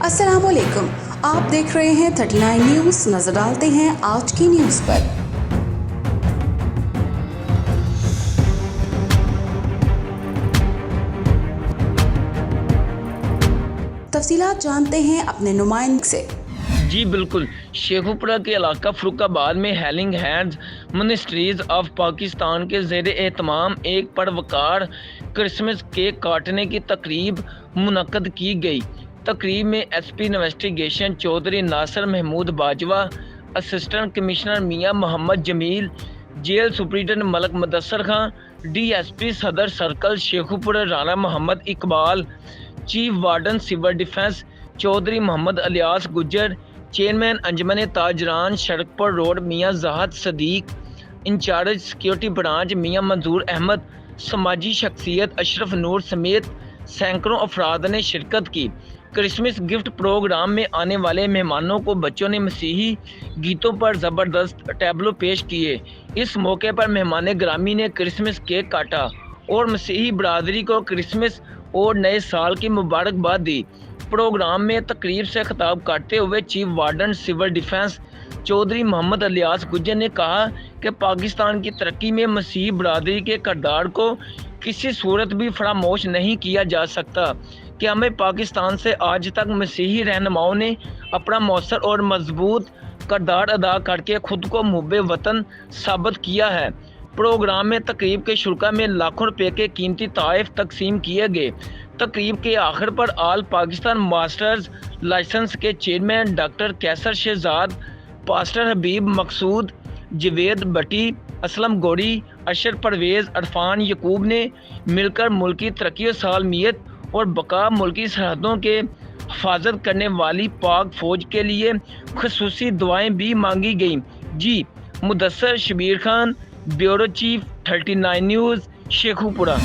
अस्सलाम वालेकुम, आप देख रहे हैं 39 न्यूज़। नजर डालते हैं आज की न्यूज़ पर। तफसीलात जानते हैं अपने नुमाइंदे से। जी बिल्कुल, शेखुपुरा के इलाका फरुखाबाद में hailing hands ministries of Pakistan के ज़ेर एहतमाम एक पड़वकार क्रिसमस केक काटने की तकरीब मुनक्कद की गई। तकरीब में SP investigation Chaudhry Nasir Mahmood Bajwa, assistant commissioner Mian Muhammad Jamil, jail superintendent Malik Mudassar Khan, DSP Sadar circle Sheikhupura Rana Muhammad Iqbal, chief warden civil defence Chaudhry Mohammad Ilyas Gujjar, chairman Anjuman Tajiran Sadakpur road Mian Jahad Sadiq, incharge security branch Mian Manzoor Ahmad, समाजी शख्सियत अशरफ नूर समेत सैकड़ों अफराद ने शिरकत की। क्रिसमस गिफ्ट प्रोग्राम में आने वाले मेहमानों को बच्चों ने मसीही गीतों पर ज़बरदस्त टैबलो पेश किए। इस मौके पर मेहमान ग्रामी ने क्रिसमस केक काटा और मसीही बरादरी को क्रिसमस और नए साल की मुबारकबाद दी। प्रोग्राम में तकरीब से खिताब करते हुए chief warden civil defence Chaudhry Mohammad Ilyas Gujjar ने कहा कि पाकिस्तान की तरक्की में मसीही बरादरी के किरदार को किसी सूरत भी फरामोश नहीं किया जा सकता कि हमें पाकिस्तान से आज तक मसीही रहनुमाओं ने अपना मौसर और मजबूत किरदार अदा करके खुद को मुहब्बे वतन साबित किया है। प्रोग्राम में तकरीब के शुरा में लाखों रुपए के कीमती तोहफे तकसीम किए गए। तकरीब के आखिर पर आल पाकिस्तान मास्टर्स लाइसेंस के चेयरमैन डॉक्टर कैसर शहजाद, पास्टर हबीब मकसूद, जवेद भट्टी, असलम गौरी, अशर परवेज़, अरफान यकूब ने मिलकर मुल्की तरक्की और सालमियत और बका मुल्की सरहदों के हिफाजत करने वाली पाक फ़ौज के लिए खुसूसी दुआएं भी मांगी गईं। जी Mudassar Shabbir Khan, bureau chief 39 news Sheikhupura.